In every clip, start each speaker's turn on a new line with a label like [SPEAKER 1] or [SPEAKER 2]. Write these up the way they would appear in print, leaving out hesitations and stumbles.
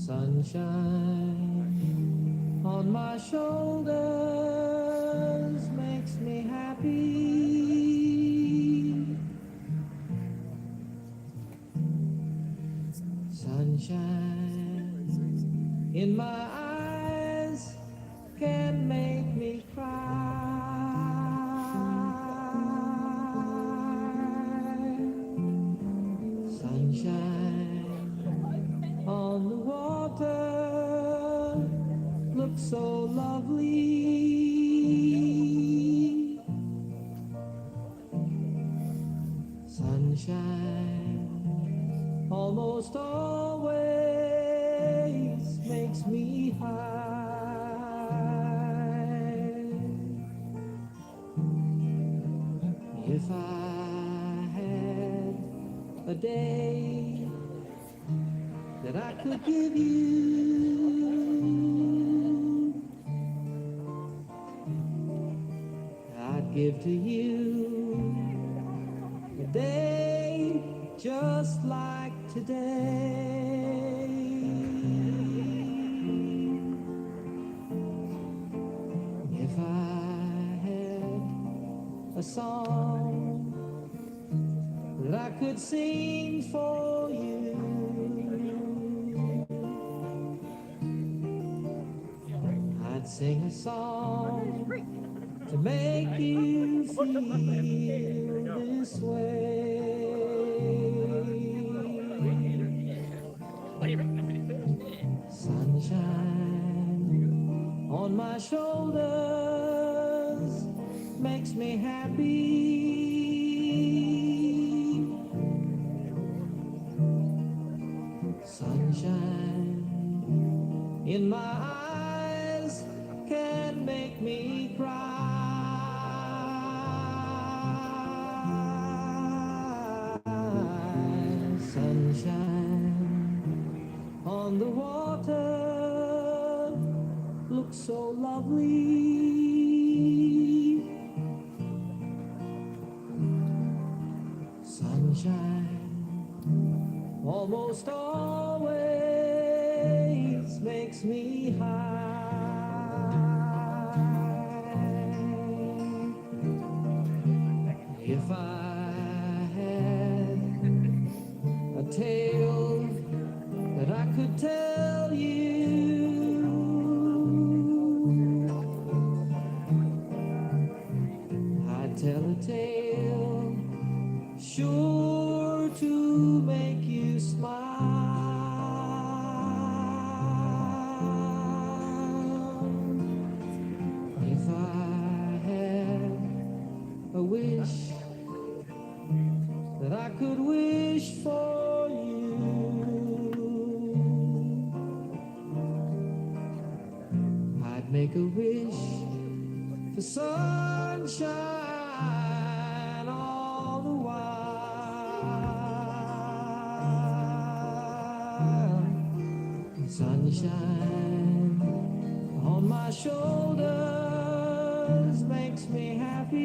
[SPEAKER 1] Sunshine on my shoulders makes me happy. Sunshine in my eyes can make me cry. Sunshine on the water looks so lovely. Sunshine almost always makes me high. If I had a day that I could give you, I'd give to you a day just like today. If I had a song that I could sing for you, I'd sing a song to make you feel this way. Sunshine on my shoulders makes me happy. Sunshine in my eyes can make me cry. Sunshine on the water looks so lovely. Sunshine almost always makes me high. If I had a tale that I could tell you, I'd tell a tale sure to make you smile. If I had a wish that I could wish for you, I'd make a wish for sunshine all the while. Sunshine on my shoulders makes me happy.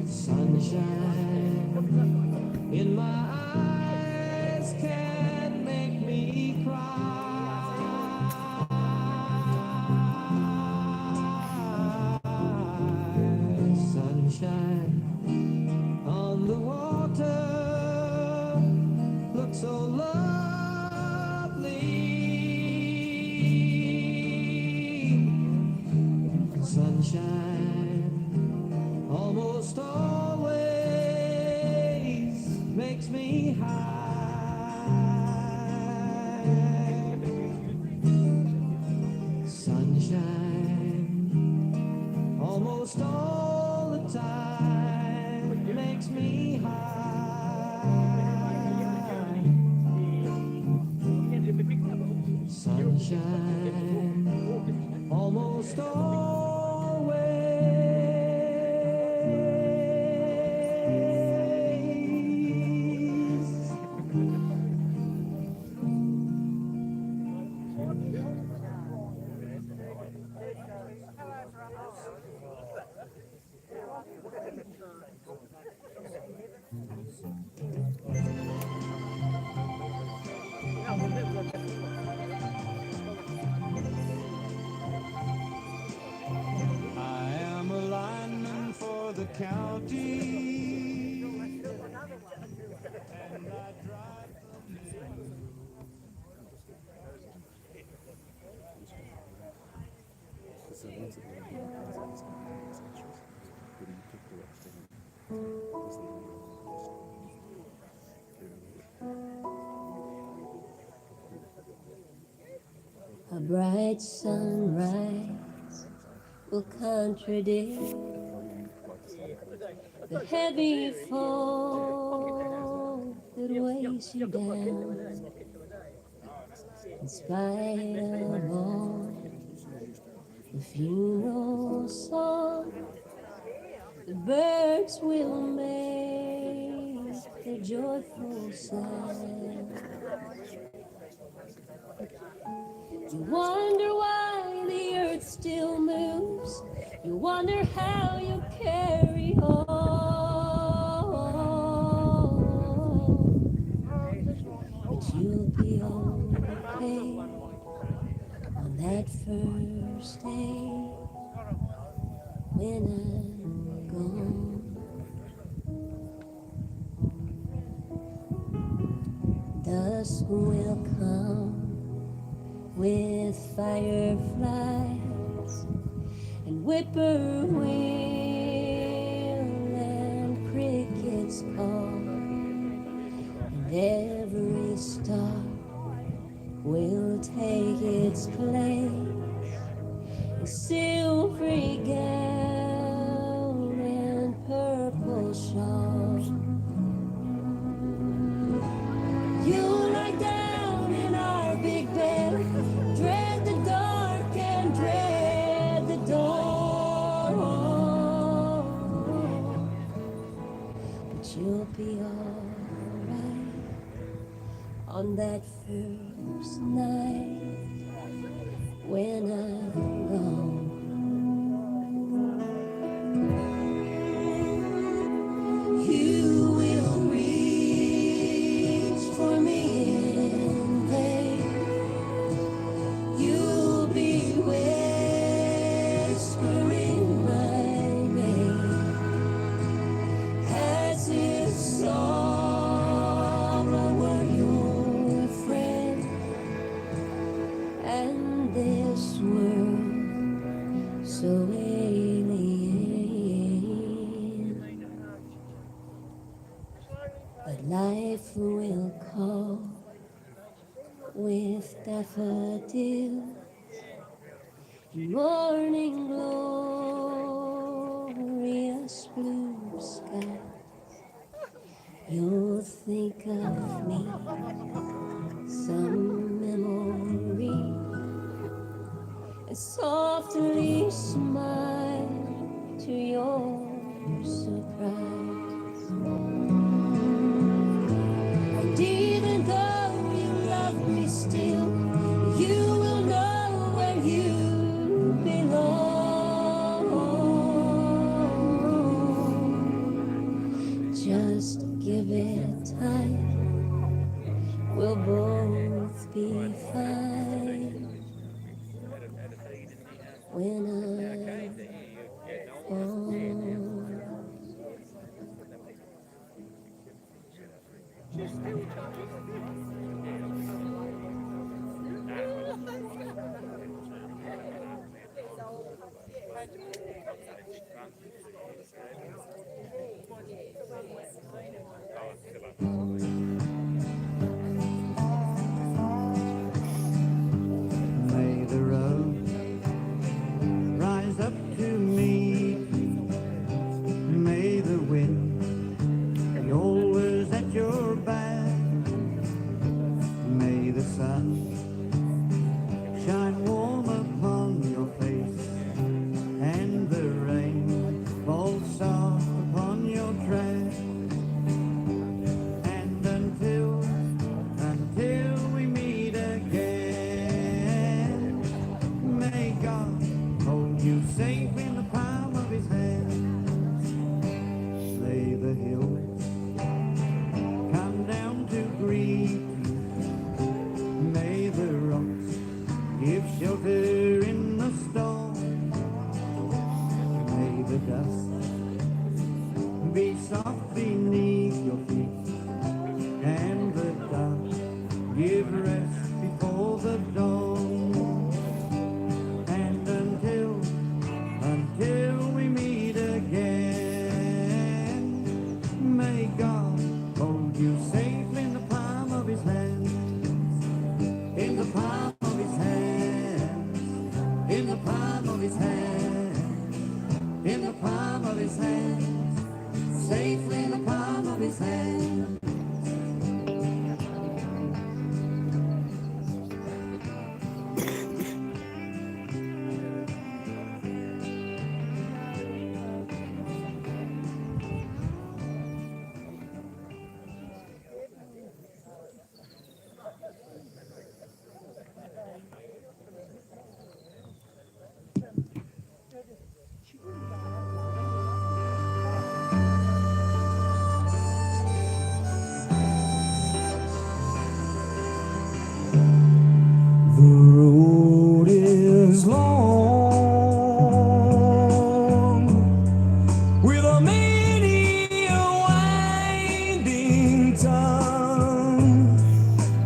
[SPEAKER 1] Sunshine in my eyes can make me cry. Sunshine on the water looks so lovely. Sunshine almost always makes me high. Sunshine almost all the time makes me high. Sunshine almost always
[SPEAKER 2] Thank you.
[SPEAKER 1] county, and I drive them in.
[SPEAKER 2] A bright sunrise will contradict the heavy fall that weighs you down. In spite of all the funeral song, the birds will make their joyful sound. You wonder why the earth still moves. You wonder how you carry on. But you'll be okay on that first day when I'm gone. Dusk will come with fireflies and whippoorwill and crickets call, and every star will take its place, a silvery gown and purple shawl. You'll lie down in our big bed, dread the dark and dread the dawn. But you'll be alright on that first night when I'm gone. You will reach for me in vain. You'll be whispering my name as if sorrow were your friend, and this world so alien. But life will call with daffodils and morning glorious blue skies. You'll think of me, some memory, and softly smile to your surprise. And even though you love me still, you will know where you belong. Just give it time, we'll both be fine when I'm gone.
[SPEAKER 1] May the road rise up to meet you. May the wind be always at your back. May the sun shine warm upon your face, and the rain fall soft upon your track. And until we meet again, may God hold you safe in the palm of his hand. May the hills come down to greet you. May the rocks give shelter in the storm. May the dust be soft beneath your feet, and the dark give rest before the dawn. And until we meet again, may God hold you safely in the palm of his hand, in the palm of his hand, in the palm of his hand, in the palm of his hand, safely in the palm of his hand.
[SPEAKER 3] The road is long, with a many a winding tongue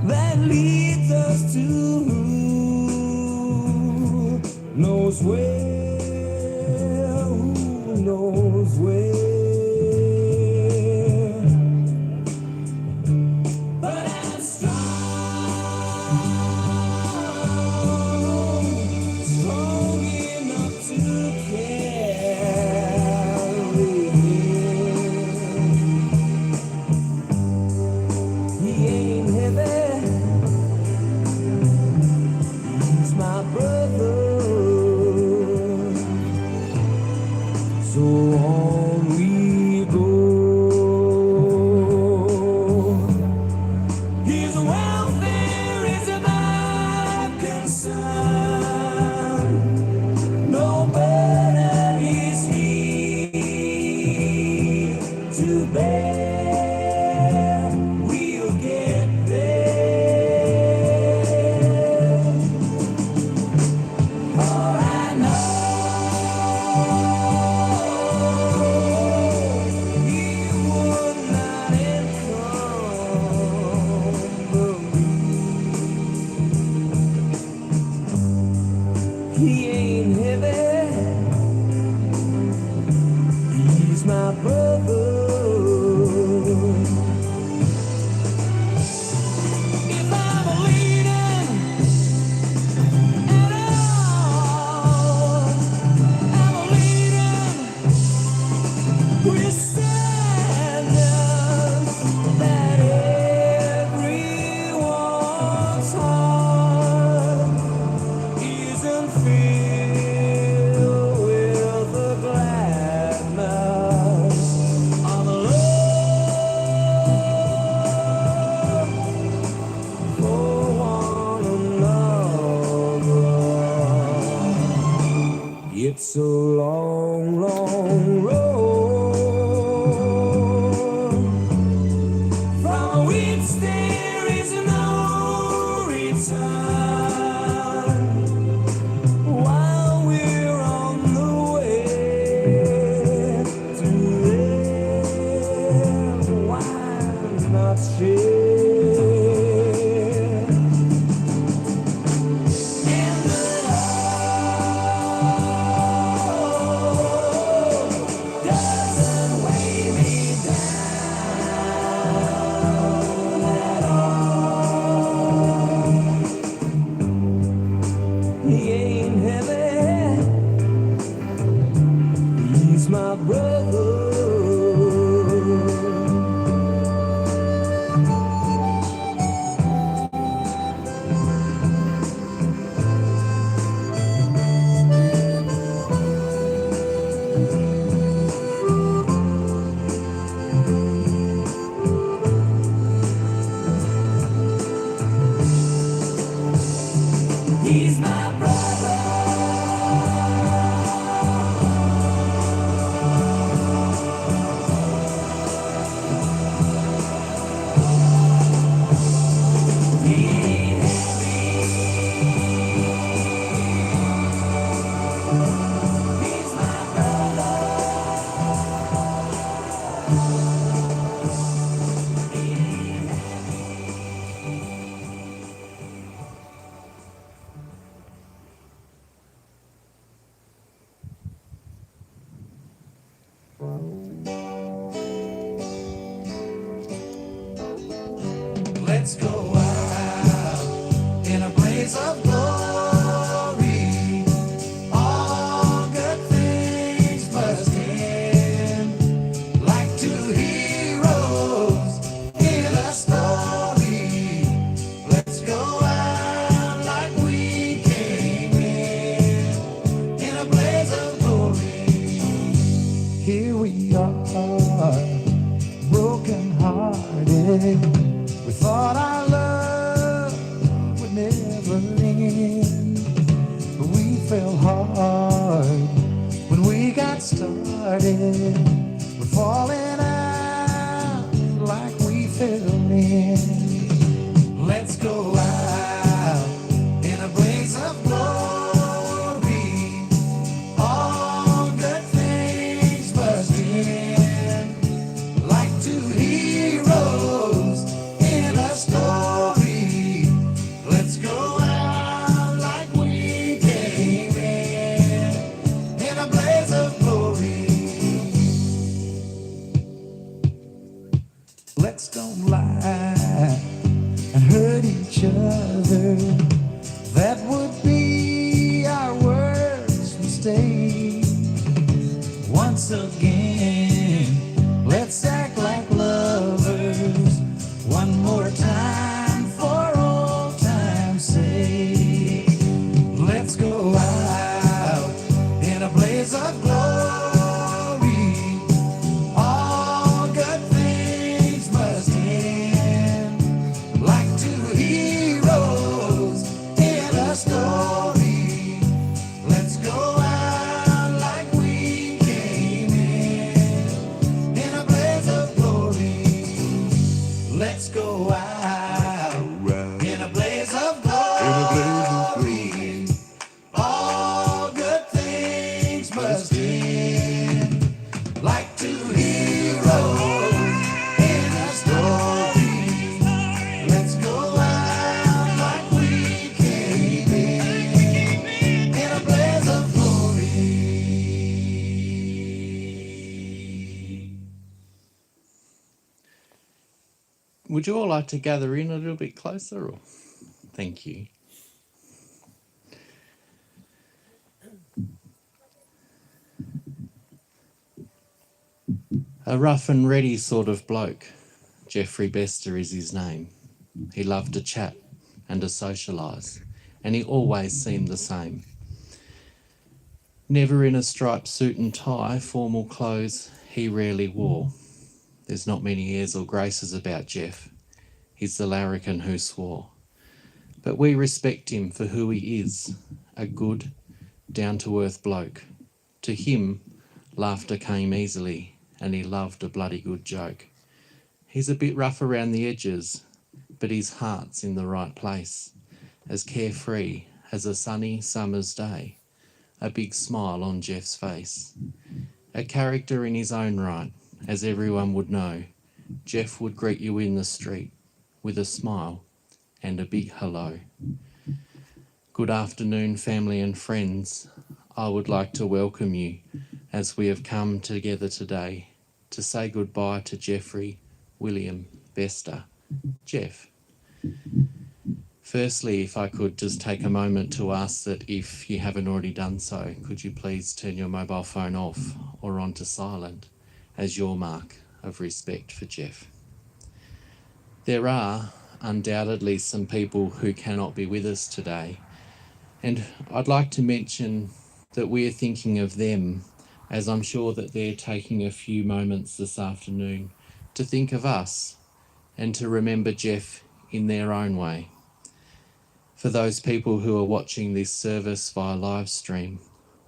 [SPEAKER 3] that leads us to who knows where, who knows where. But I'm strong enough to carry him. He ain't heavy, he's my brother. So on we go. His welfare is my concern. No burden is he to bear. We'll get there. For I know he would not encumber me. He ain't heavy, he's my brother. If I'm leading at all, I'm leading with sadness that everyone's heart isn't filled with the gladness of love for one another. It's a long, long road from which there is no return. While we're on the way to there, why not share? And the love doesn't weigh me down at all. He ain't heavy, he's my brother. He's my brother.
[SPEAKER 1] Let's go out in a blaze of glory. All good things must end, like two heroes in a story. Let's go out like we came in a blaze of glory. Here we are, broken hearted. We thought our love would never end, but we fell hard when we got started. We're falling out like we fell in. Let's go out in a blaze of glory. All good things must end, like two heroes in a story. Let's go out like we came in a blaze of glory. Let's don't lie and hurt each other. That would be our worst mistake. Once again, let's act like lovers. One more time for old time's sake. Let's go out in a blaze of glory. All good things must end, like two heroes in a story. Let's go out like we came in a blaze of glory. Let's go out in a blaze of glory. All good things must end, like two heroes in a story. Let's go out like we came in a blaze of glory.
[SPEAKER 4] Would you all like to gather in a little bit closer? Or? Thank you. A rough and ready sort of bloke. Geoffrey Bester is his name. He loved to chat and to socialise, and he always seemed the same. Never in a striped suit and tie, formal clothes he rarely wore. There's not many airs or graces about Geoff. He's the larrikin who swore. But we respect him for who he is, a good, down-to-earth bloke. To him, laughter came easily, and he loved a bloody good joke. He's a bit rough around the edges, but his heart's in the right place, as carefree as a sunny summer's day, a big smile on Geoff's face. A character in his own right, as everyone would know. Geoff would greet you in the street with a smile and a big hello. Good afternoon, family and friends. I would like to welcome you as we have come together today to say goodbye to Geoffrey William Bester. Geoff. Firstly, if I could just take a moment to ask that if you haven't already done so, could you please turn your mobile phone off or onto silent as your mark of respect for Geoff. There are undoubtedly some people who cannot be with us today, and I'd like to mention that we're thinking of them, as I'm sure that they're taking a few moments this afternoon to think of us and to remember Geoff in their own way. For those people who are watching this service via live stream,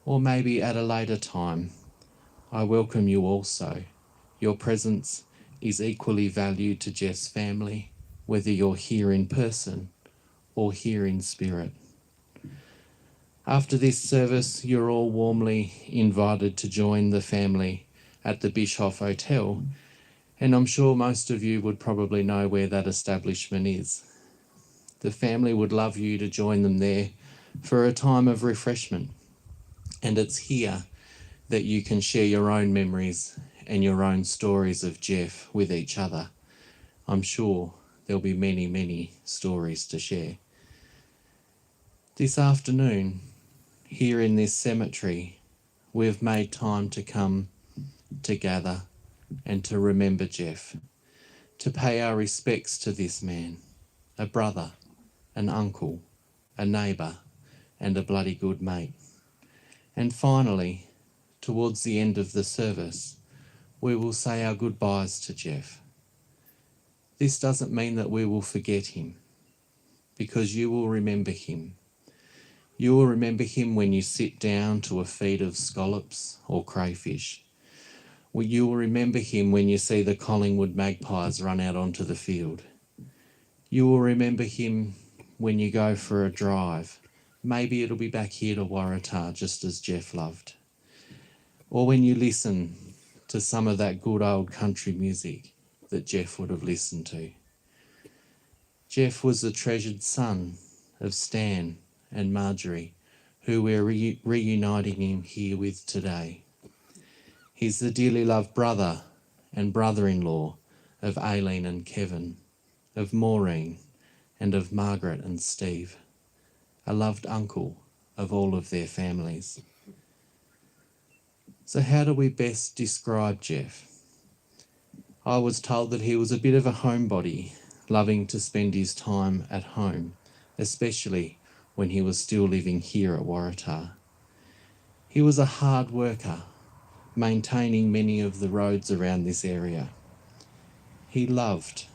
[SPEAKER 4] or maybe at a later time, I welcome you also. Your presence is equally valued to Geoff's family, whether you're here in person or here in spirit. After this service, you're all warmly invited to join the family at the Bischoff Hotel, and I'm sure most of you would probably know where that establishment is. The family would love you to join them there for a time of refreshment, and it's here that you can share your own memories and your own stories of Geoff with each other. I'm sure there'll be many, many stories to share. This afternoon, here in this cemetery, we've made time to come together and to remember Geoff, to pay our respects to this man, a brother, an uncle, a neighbour, and a bloody good mate. And finally, towards the end of the service, we will say our goodbyes to Geoff. This doesn't mean that we will forget him, because you will remember him. You will remember him when you sit down to a feed of scallops or crayfish. You will remember him when you see the Collingwood Magpies run out onto the field. You will remember him when you go for a drive. Maybe it'll be back here to Waratah, just as Geoff loved. Or when you listen to some of that good old country music that Geoff would have listened to. Geoff was the treasured son of Stan and Marjorie, who we're reuniting him here with today. He's the dearly loved brother and brother-in-law of Aileen and Kevin, of Maureen and of Margaret and Steve, a loved uncle of all of their families. So how do we best describe Geoff? I was told that he was a bit of a homebody, loving to spend his time at home, especially when he was still living here at Waratah. He was a hard worker, maintaining many of the roads around this area. He loved,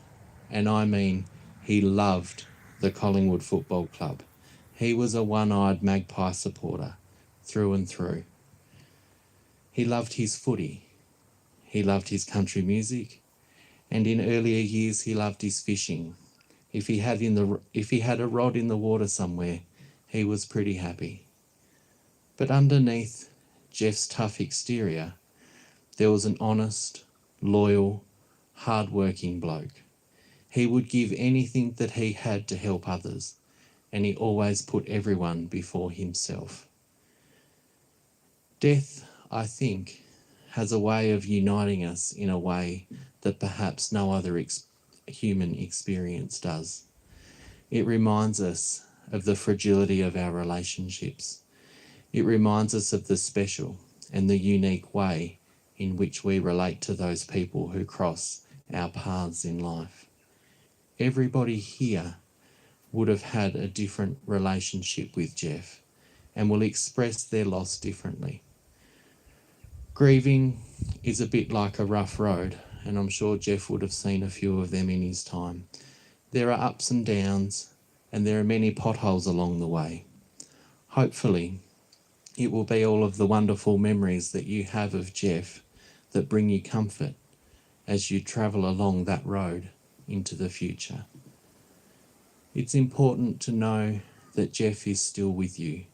[SPEAKER 4] and I mean he loved, the Collingwood Football Club. He was a one-eyed Magpie supporter, through and through. He loved his footy. He loved his country music, and in earlier years he loved his fishing. If he had a rod in the water somewhere, he was pretty happy. But underneath Geoff's tough exterior, there was an honest, loyal, hard-working bloke. He would give anything that he had to help others, and he always put everyone before himself. Death, I think, has a way of uniting us in a way that perhaps no other human experience does. It reminds us of the fragility of our relationships. It reminds us of the special and the unique way in which we relate to those people who cross our paths in life. Everybody here would have had a different relationship with Geoff and will express their loss differently. Grieving is a bit like a rough road, and I'm sure Geoff would have seen a few of them in his time. There are ups and downs, and there are many potholes along the way. Hopefully, it will be all of the wonderful memories that you have of Geoff that bring you comfort as you travel along that road into the future. It's important to know that Geoff is still with you.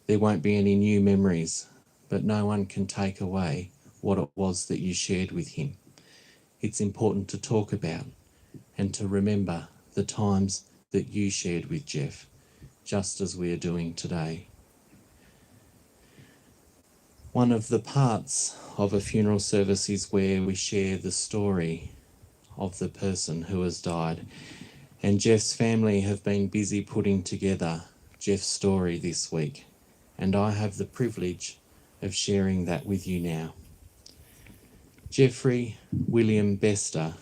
[SPEAKER 4] There won't be any new memories, but no one can take away what it was that you shared with him. It's important to talk about and to remember the times that you shared with Geoff, just as we are doing today. One of the parts of a funeral service is where we share the story of the person who has died. And Geoff's family have been busy putting together Geoff's story this week, and I have the privilege of sharing that with you now. Geoffrey William Bester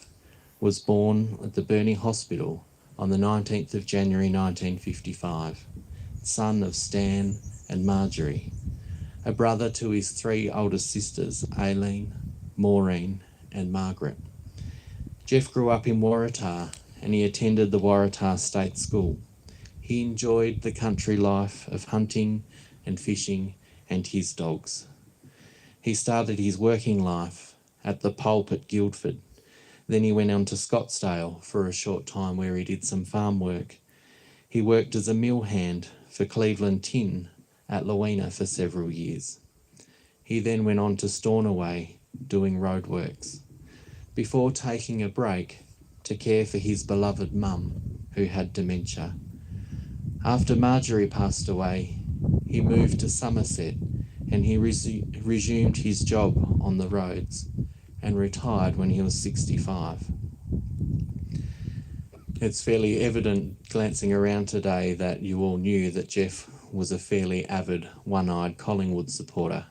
[SPEAKER 4] was born at the Burnie Hospital on the 19th of January 1955, son of Stan and Marjorie, a brother to his three older sisters, Aileen, Maureen and Margaret. Geoff grew up in Waratah and he attended the Waratah State School. He enjoyed the country life of hunting and fishing and his dogs. He started his working life at the pulp at Guildford. Then he went on to Scottsdale for a short time where he did some farm work. He worked as a mill hand for Cleveland Tin at Lowena for several years. He then went on to Stornoway doing roadworks, before taking a break to care for his beloved mum, who had dementia. After Marjorie passed away, he moved to Somerset and he resumed his job on the roads and retired when he was 65. It's fairly evident glancing around today that you all knew that Geoff was a fairly avid, one-eyed Collingwood supporter,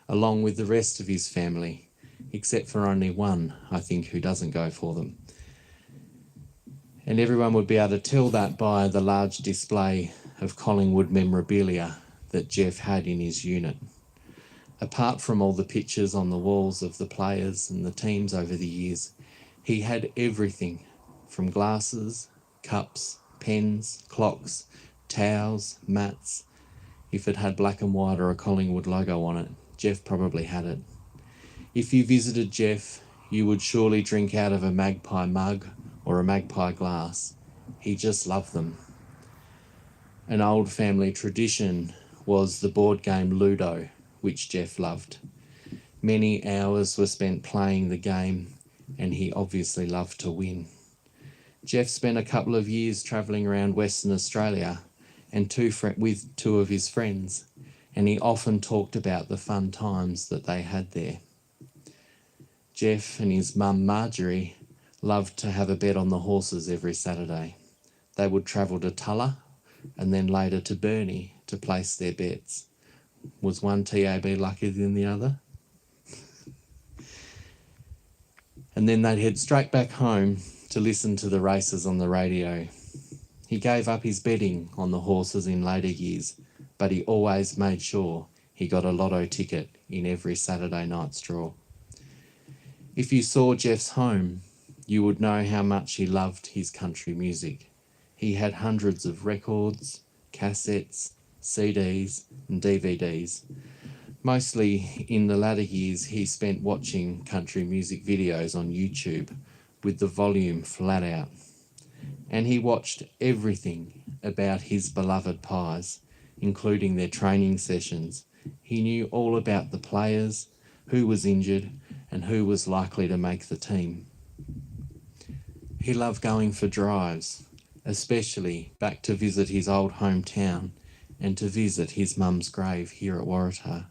[SPEAKER 4] along with the rest of his family, except for only one, I think, who doesn't go for them. And everyone would be able to tell that by the large display of Collingwood memorabilia that Geoff had in his unit. Apart from all the pictures on the walls of the players and the teams over the years, he had everything from glasses, cups, pens, clocks, towels, mats. If it had black and white or a Collingwood logo on it, Geoff probably had it. If you visited Geoff, you would surely drink out of a magpie mug or a magpie glass. He just loved them. An old family tradition was the board game Ludo, which Geoff loved. Many hours were spent playing the game, and he obviously loved to win. Geoff spent a couple of years travelling around Western Australia and with two of his friends, and he often talked about the fun times that they had there. Geoff and his mum Marjorie loved to have a bet on the horses every Saturday. They would travel to Tulla and then later to Burnie to place their bets. Was one TAB luckier than the other? And then they'd head straight back home to listen to the races on the radio. He gave up his betting on the horses in later years, but he always made sure he got a lotto ticket in every Saturday night's draw. If you saw Geoff's home, you would know how much he loved his country music. He had hundreds of records, cassettes, CDs and DVDs. Mostly in the latter years he spent watching country music videos on YouTube with the volume flat out. And he watched everything about his beloved Pies, including their training sessions. He knew all about the players, who was injured and who was likely to make the team. He loved going for drives, especially back to visit his old hometown and to visit his mum's grave here at Waratah.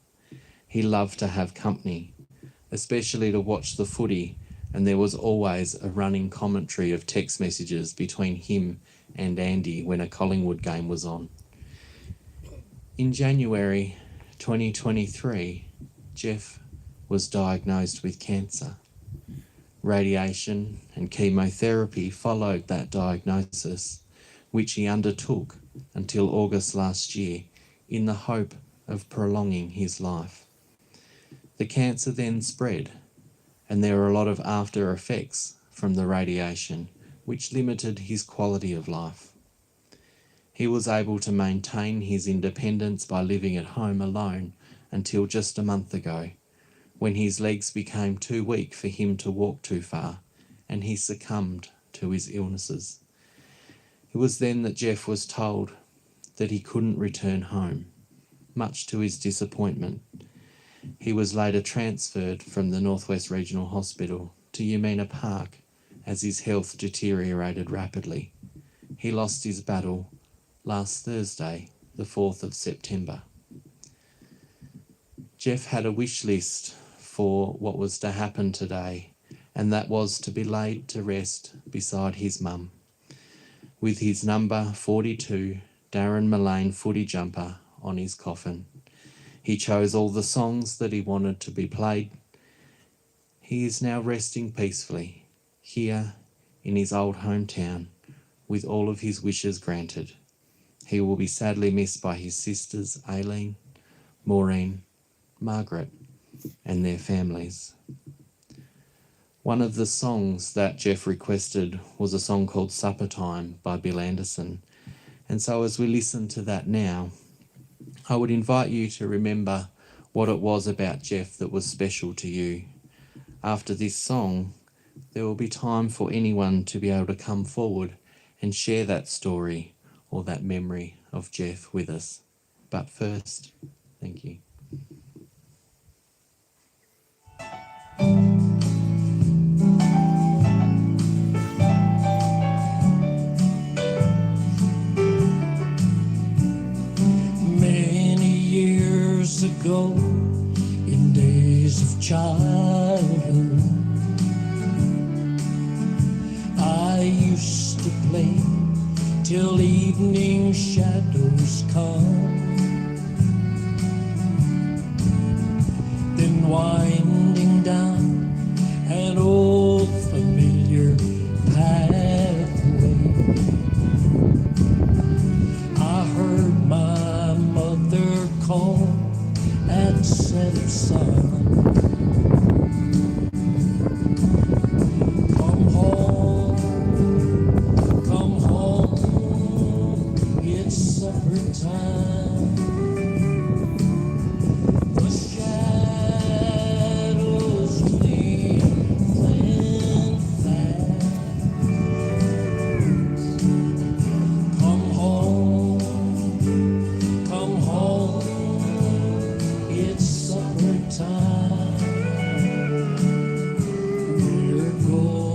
[SPEAKER 4] He loved to have company, especially to watch the footy, and there was always a running commentary of text messages between him and Andy when a Collingwood game was on. In January 2023, Geoff was diagnosed with cancer. Radiation and chemotherapy followed that diagnosis, which he undertook until August last year in the hope of prolonging his life. The cancer then spread, and there were a lot of after effects from the radiation, which limited his quality of life. He was able to maintain his independence by living at home alone until just a month ago, when his legs became too weak for him to walk too far, and he succumbed to his illnesses. It was then that Geoff was told that he couldn't return home, much to his disappointment. He was later transferred from the Northwest Regional Hospital to Yamina Park as his health deteriorated rapidly. He lost his battle last Thursday, the 4th of September. Geoff had a wish list for what was to happen today, and that was to be laid to rest beside his mum, with his number 42 Darren Mullane footy jumper on his coffin. He chose all the songs that he wanted to be played. He is now resting peacefully here in his old hometown with all of his wishes granted. He will be sadly missed by his sisters Aileen, Maureen, Margaret and their families. One of the songs that Geoff requested was a song called Supper Time by Bill Anderson. And so as we listen to that now, I would invite you to remember what it was about Geoff that was special to you. After this song, there will be time for anyone to be able to come forward and share that story or that memory of Geoff with us. But first, thank you.
[SPEAKER 3] Many years ago, in days of childhood, I used to play till evening shadows come. Then winding down an old familiar pathway, I heard my mother call at set of sun. Come home, it's supper time. The shadows leaping fast. Come home, it's supper time. We're going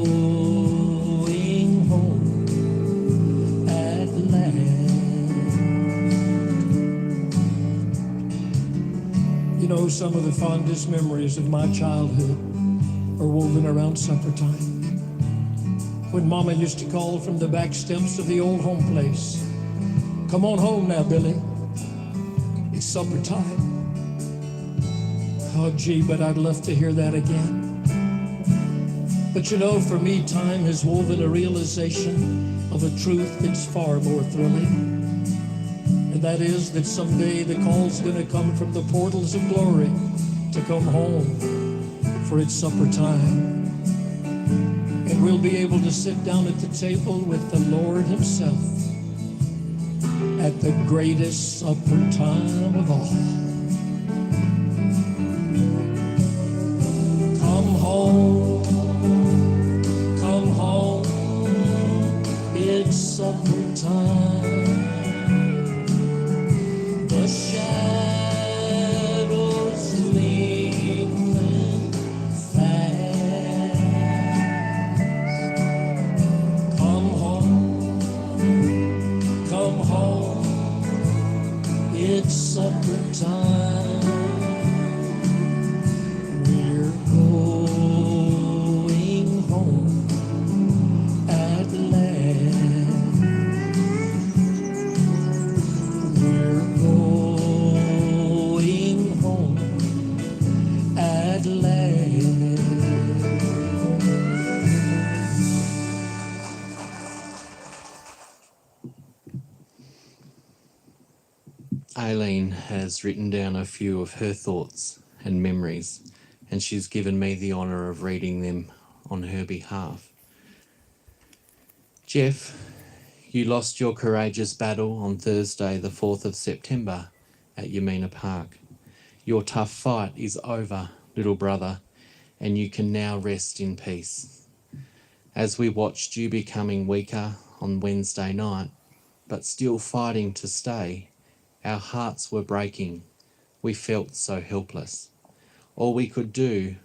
[SPEAKER 3] home at last. You know, some of the fondest memories of my childhood are woven around supper time. When Mama used to call from the back steps of the old home place, "Come on home now, Billy. It's supper time." Oh, gee, but I'd love to hear that again. But you know, for me, time has woven a realization of a truth that's far more thrilling. And that is that someday the call's gonna come from the portals of glory to come home, for it's supper time. And we'll be able to sit down at the table with the Lord himself at the greatest supper time of all. Come home, it's supper time. The shadows leaping fast. Come home, it's supper time. We're going home at last. We're going home at last.
[SPEAKER 4] Aileen has written down a few of her thoughts and memories, and she's given me the honour of reading them on her behalf. Geoff, you lost your courageous battle on Thursday, the 4th of September at Yamina Park. Your tough fight is over, little brother, and you can now rest in peace. As we watched you becoming weaker on Wednesday night, but still fighting to stay, our hearts were breaking. We felt so helpless. All we could do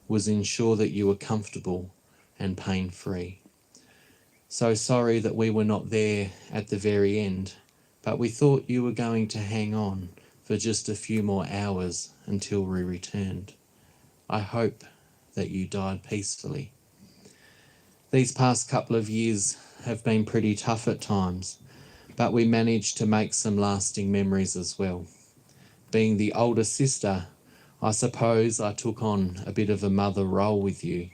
[SPEAKER 4] was ensure that you were comfortable and pain-free. So sorry that we were not there at the very end, but we thought you were going to hang on for just a few more hours until we returned. I hope that you died peacefully. These past couple of years have been pretty tough at times, but we managed to make some lasting memories as well. Being the older sister, I suppose I took on a bit of a mother role with you.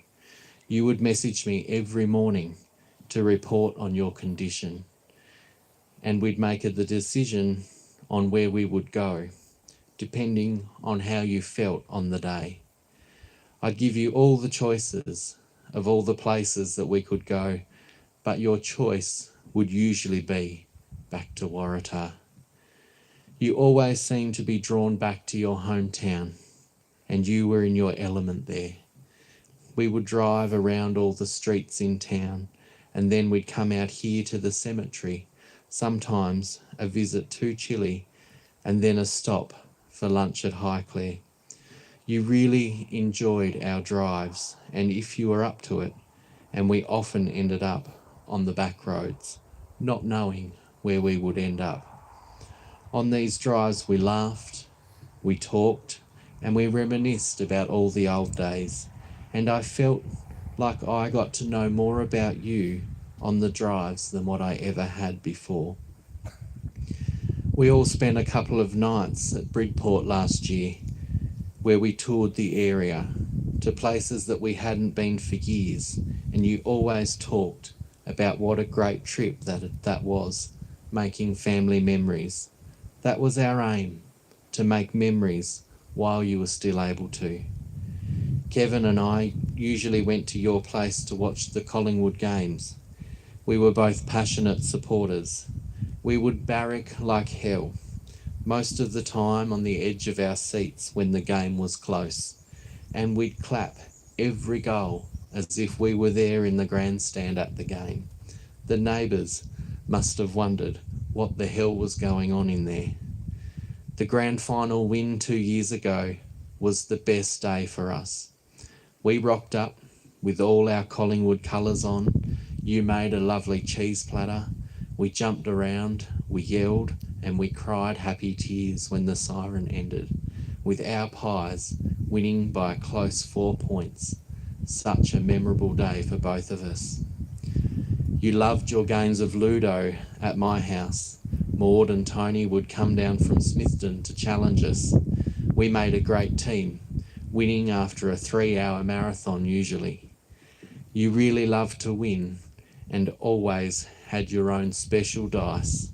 [SPEAKER 4] You would message me every morning to report on your condition, and we'd make the decision on where we would go, depending on how you felt on the day. I'd give you all the choices of all the places that we could go, but your choice would usually be back to Waratah. You always seemed to be drawn back to your hometown, and you were in your element there. We would drive around all the streets in town, and then we'd come out here to the cemetery, sometimes a visit to Chile, and then a stop for lunch at Highclere. You really enjoyed our drives, and if you were up to it, and we often ended up on the back roads, not knowing where we would end up. On these drives we laughed, we talked, and we reminisced about all the old days, and I felt like I got to know more about you on the drives than what I ever had before. We all spent a couple of nights at Bridport last year where we toured the area to places that we hadn't been for years, and you always talked about what a great trip that was, making family memories. That was our aim, to make memories while you were still able to. Kevin and I usually went to your place to watch the Collingwood games. We were both passionate supporters. We would barrack like hell, most of the time on the edge of our seats when the game was close, and we'd clap every goal as if we were there in the grandstand at the game. The neighbours must have wondered what the hell was going on in there. The grand final win 2 years ago was the best day for us. We rocked up with all our Collingwood colours on. You made a lovely cheese platter. We jumped around, we yelled, and we cried happy tears when the siren ended, with our Pies winning by a close 4 points. Such a memorable day for both of us. You loved your games of Ludo at my house. Maud and Tony would come down from Smithton to challenge us. We made a great team, winning after a 3-hour marathon usually. You really loved to win and always had your own special dice.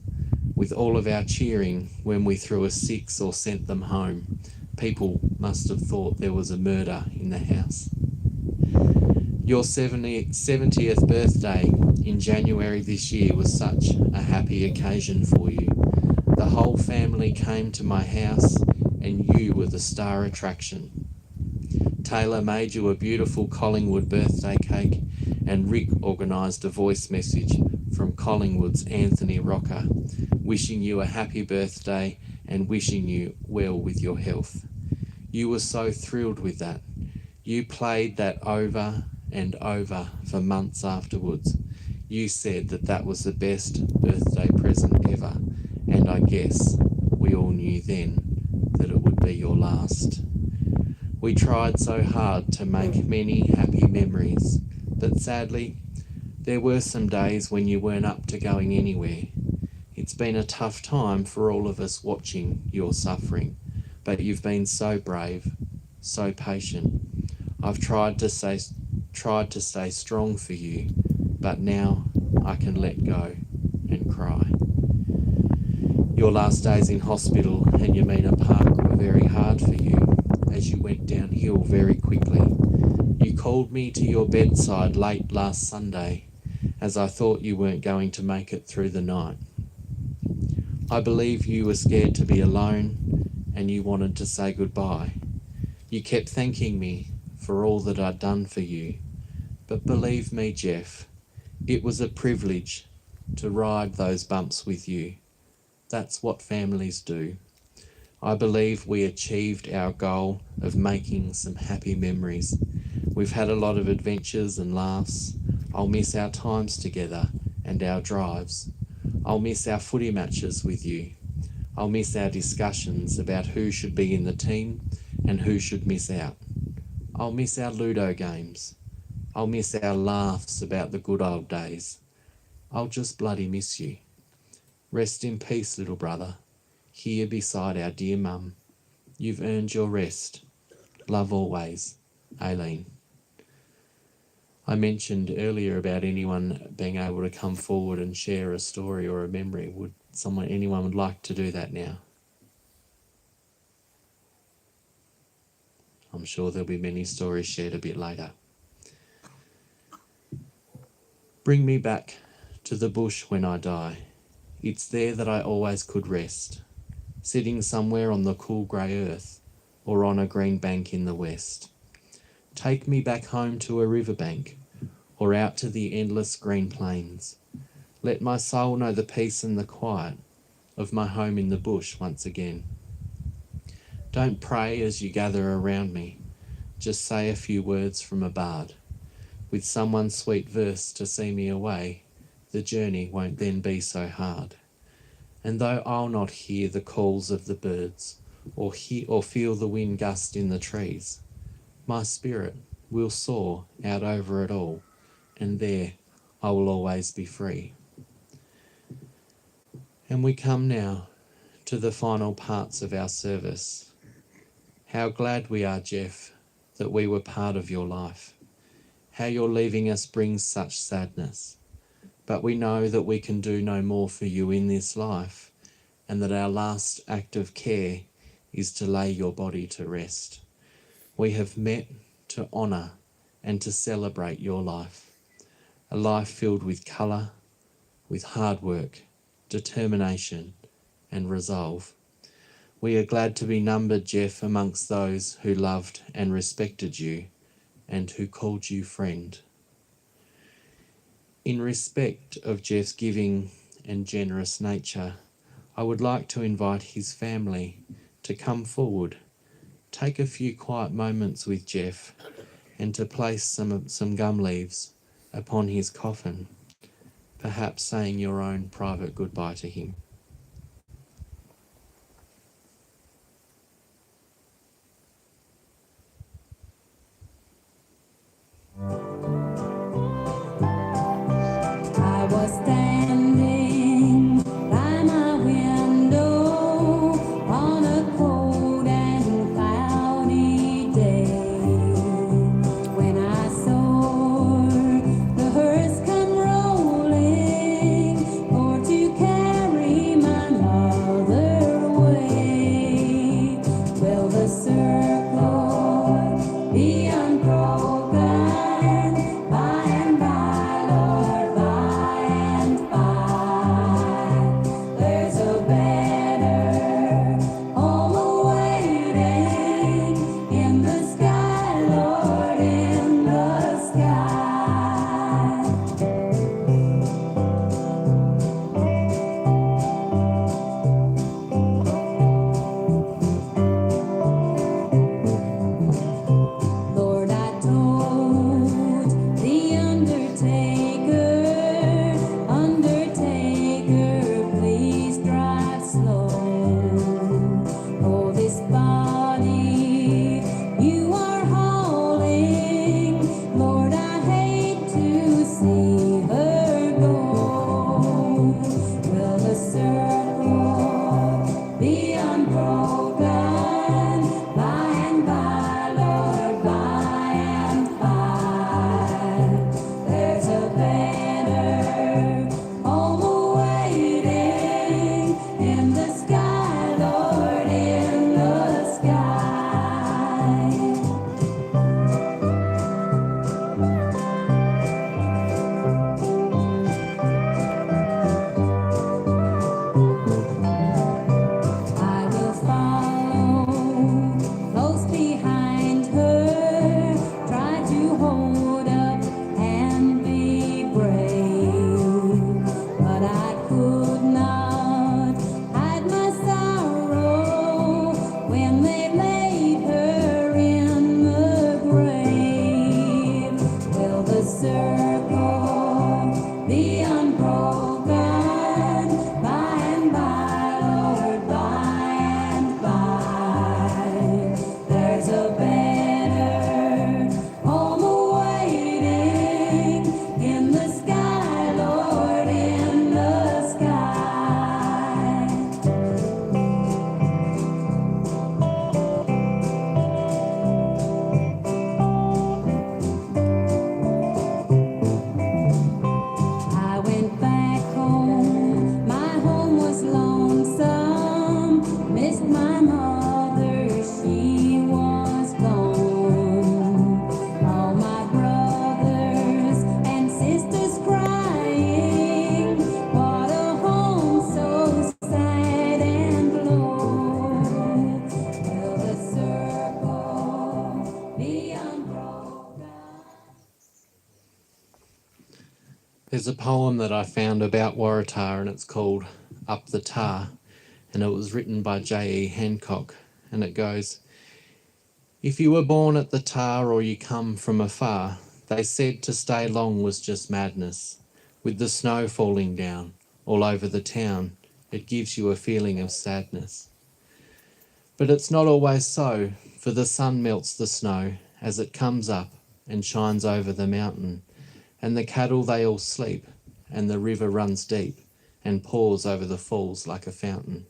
[SPEAKER 4] With all of our cheering when we threw a 6 or sent them home, people must have thought there was a murder in the house. Your 70th birthday in January this year was such a happy occasion for you. The whole family came to my house and you were the star attraction. Taylor made you a beautiful Collingwood birthday cake and Rick organised a voice message from Collingwood's Anthony Rocker, wishing you a happy birthday and wishing you well with your health. You were so thrilled with that. You played that over and over for months afterwards. You said that that was the best birthday present ever, and I guess we all knew then that it would be your last. We tried so hard to make many happy memories, but sadly, there were some days when you weren't up to going anywhere. It's been a tough time for all of us watching your suffering, but you've been so brave, so patient. I've tried to stay strong for you, but now I can let go and cry. Your last days in hospital and Yamina Park were very hard for you as you went downhill very quickly. You called me to your bedside late last Sunday as I thought you weren't going to make it through the night. I believe you were scared to be alone and you wanted to say goodbye. You kept thanking me for all that I'd done for you. But believe me, Geoff, it was a privilege to ride those bumps with you. That's what families do. I believe we achieved our goal of making some happy memories. We've had a lot of adventures and laughs. I'll miss our times together and our drives. I'll miss our footy matches with you. I'll miss our discussions about who should be in the team and who should miss out. I'll miss our Ludo games. I'll miss our laughs about the good old days. I'll just bloody miss you. Rest in peace, little brother, here beside our dear mum. You've earned your rest. Love always, Aileen. I mentioned earlier about anyone being able to come forward and share a story or a memory. Would anyone would like to do that now? I'm sure there'll be many stories shared a bit later. Bring me back to the bush when I die. It's there that I always could rest, sitting somewhere on the cool grey earth or on a green bank in the west. Take me back home to a riverbank or out to the endless green plains. Let my soul know the peace and the quiet of my home in the bush once again. Don't pray as you gather around me, just say a few words from a bard. With someone's sweet verse to see me away, the journey won't then be so hard. And though I'll not hear the calls of the birds, or feel the wind gust in the trees, my spirit will soar out over it all, and there I will always be free. And we come now to the final parts of our service. How glad we are, Geoff, that we were part of your life. How your leaving us brings such sadness. But we know that we can do no more for you in this life, and that our last act of care is to lay your body to rest. We have met to honour and to celebrate your life, a life filled with colour, with hard work, determination and resolve. We are glad to be numbered, Geoff, amongst those who loved and respected you and who called you friend. In respect of Geoff's giving and generous nature, I would like to invite his family to come forward, take a few quiet moments with Geoff, and to place some gum leaves upon his coffin, perhaps saying your own private goodbye to him.
[SPEAKER 2] I was standing by my window on a cold and cloudy day when I saw the hearse come rolling for to carry my mother away. Will the circle be unbroken by and by, Lord, by and by? There's a better home awaiting in the sky, Lord, in the sky. Lord, I told the undertaker, please drive slow. Oh, this body you are hauling, Lord, I hate to see her go. Will the circle be unbroken by and by, Lord, by and by? There's a better home awaiting in the sky, Lord, in the sky. I will follow close behind her, try to hold up and be brave, but I could not hide my sorrow when they laid her in the grave. Will the circle be unbroken by and by, Lord, by and by? There's a better home awaiting in the sky, Lord, in the sky. I went back home, my home was lonesome, missed my mother, she was gone. All my brothers and sisters crying, what a home so sad and low. Will the circle be unbroken?
[SPEAKER 4] There's a poem that I found about Waratah, and it's called Up the Tar, and it was written by J.E. Hancock, and it goes, "If you were born at the Tar or you come from afar, they said to stay long was just madness. With the snow falling down all over the town, it gives you a feeling of sadness. But it's not always so, for the sun melts the snow as it comes up and shines over the mountain, And the cattle they all sleep, and the river runs deep and pours over the falls like a fountain.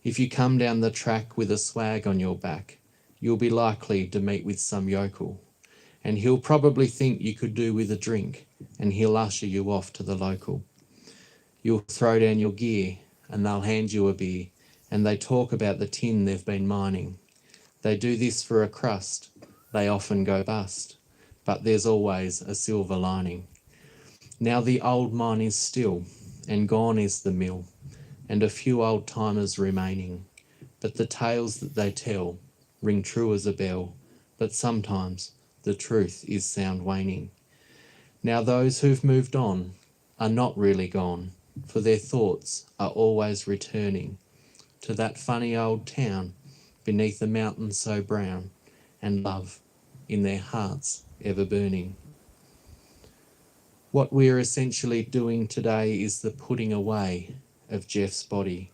[SPEAKER 4] If you come down the track with a swag on your back, you'll be likely to meet with some yokel, and he'll probably think you could do with a drink, and he'll usher you off to the local. You'll throw down your gear, and they'll hand you a beer, and they talk about the tin they've been mining. They do this for a crust. They often go bust, but there's always a silver lining. Now the old mine is still, and gone is the mill, and a few old timers remaining, but the tales that they tell ring true as a bell, but sometimes the truth is sound waning. Now those who've moved on are not really gone, for their thoughts are always returning to that funny old town beneath a mountain so brown, and love in their hearts ever burning. What we're essentially doing today is the putting away of Geoff's body.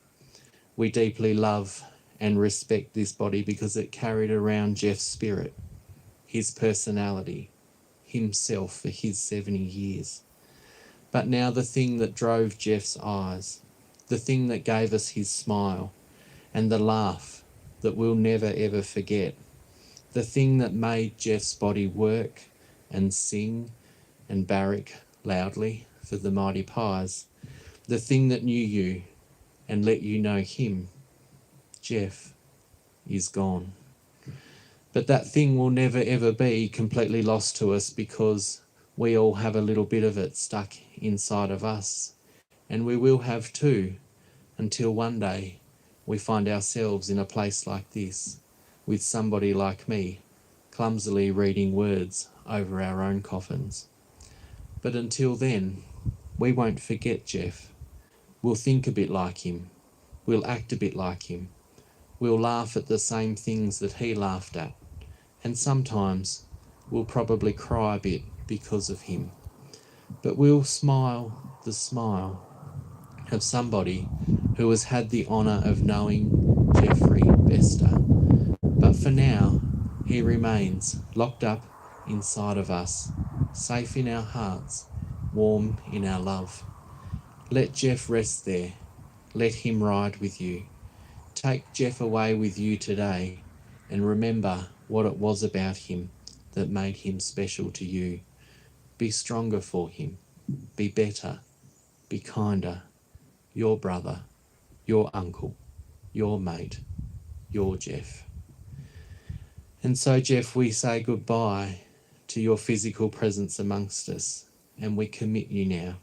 [SPEAKER 4] We deeply love and respect this body because it carried around Geoff's spirit, his personality, himself for his 70 years. But now the thing that drove Geoff's eyes, the thing that gave us his smile, and the laugh that we'll never ever forget, the thing that made Geoff's body work and sing and barrack loudly for the mighty pies, the thing that knew you and let you know him, Geoff, is gone. But that thing will never ever be completely lost to us, because we all have a little bit of it stuck inside of us, and we will have too, until one day we find ourselves in a place like this, with somebody like me clumsily reading words over our own coffins. But until then, we won't forget Geoff. We'll think a bit like him. We'll act a bit like him. We'll laugh at the same things that he laughed at. And sometimes we'll probably cry a bit because of him. But we'll smile the smile of somebody who has had the honour of knowing Geoffrey Bester. But for now, he remains locked up inside of us, safe in our hearts, warm in our love. Let Geoff rest there. Let him ride with you. Take Geoff away with you today, and remember what it was about him that made him special to you. Be stronger for him. Be better. Be kinder. Your brother, your uncle, your mate, your Geoff. And so, Geoff, we say goodbye to your physical presence amongst us, and we commit you now.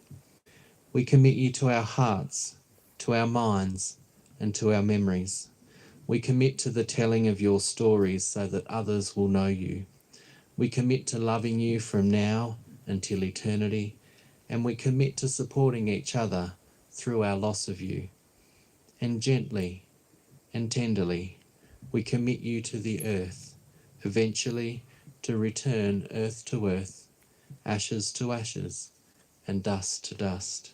[SPEAKER 4] We commit you to our hearts, to our minds, and to our memories. We commit to the telling of your stories so that others will know you. We commit to loving you from now until eternity, and we commit to supporting each other through our loss of you. And gently and tenderly, we commit you to the earth, eventually to return earth to earth, ashes to ashes, and dust to dust.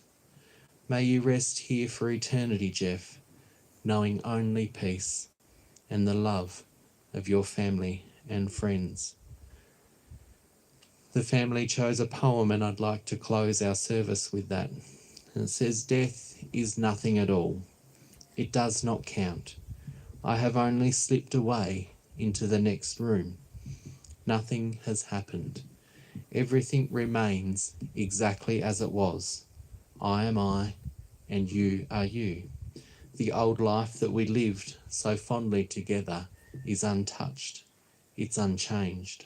[SPEAKER 4] May you rest here for eternity, Geoff, knowing only peace and the love of your family and friends. The family chose a poem, and I'd like to close our service with that. And it says, "Death is nothing at all. It does not count. I have only slipped away into the next room. Nothing has happened. Everything remains exactly as it was. I am I, and you are you. The old life that we lived so fondly together is untouched. It's unchanged.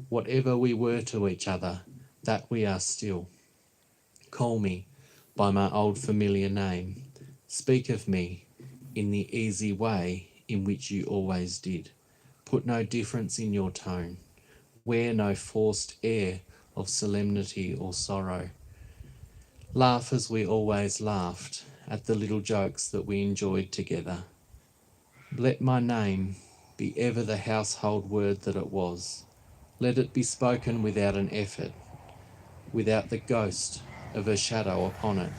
[SPEAKER 4] Whatever we were to each other, that we are still. Call me by my old familiar name. Speak of me in the easy way in which you always did. Put no difference in your tone. Wear no forced air of solemnity or sorrow. Laugh as we always laughed at the little jokes that we enjoyed together. Let my name be ever the household word that it was. Let it be spoken without an effort, without the ghost of a shadow upon it.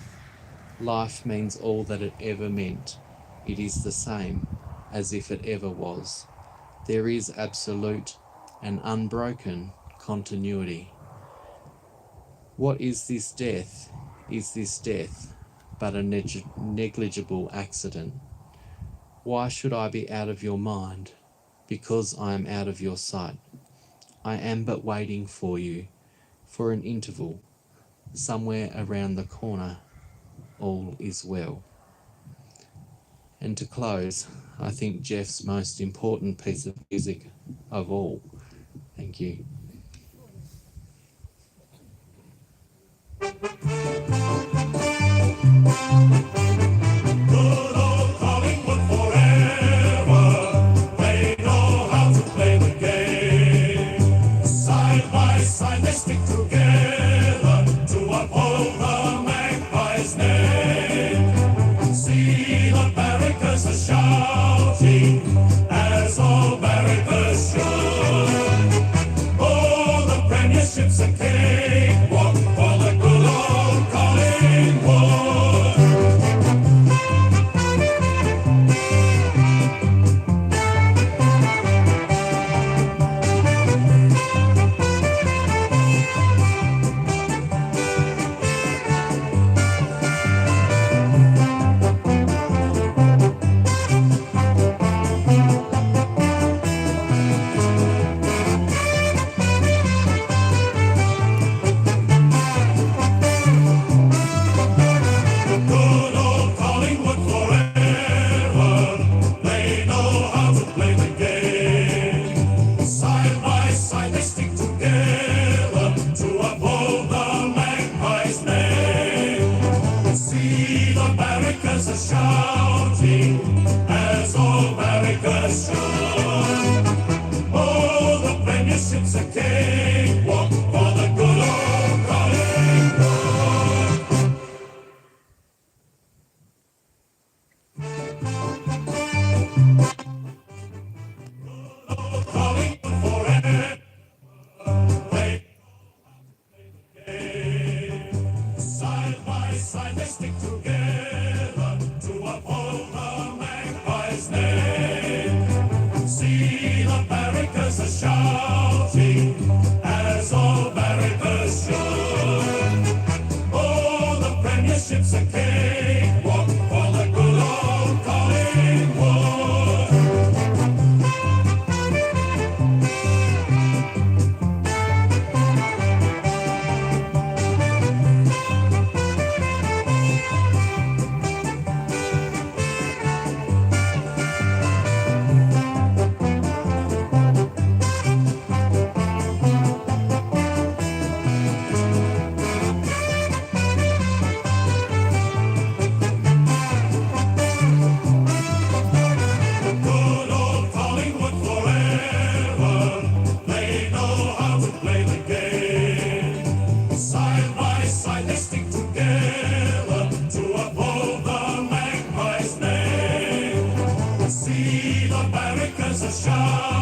[SPEAKER 4] Life means all that it ever meant. It is the same as if it ever was. There is absolute and unbroken continuity. What is this death? Is this death but a negligible accident? Why should I be out of your mind? Because I am out of your sight. I am but waiting for you, for an interval, somewhere around the corner. All is well. And to close, I think Geoff's most important piece of music of all. Thank you.
[SPEAKER 5] Good old Collingwood forever. They know how to play the game. Side by side they stick together to uphold the Magpie's name. See the barrackers are shouting as all barrackers should. Oh, the premiership's a cakewalk for the good old Collingwood. Good old Collingwood forever. They know how to play the game. Side by side they stick together to uphold the Magpie's name. See the barrackers are shouting as all barrackers should. Oh, the premiership's a cakewalk for the good old Collingwood. Collingwood forever. They side by side they stick together to uphold the Magpie's name. See the barrackers are shouting as all barrackers should. Oh, the premiership's a cakewalk for the good old Collingwood. Good old Collingwood forever. They know how to play the game. Side by side they stick together to uphold the Magpie's name. See the barrackers are shouting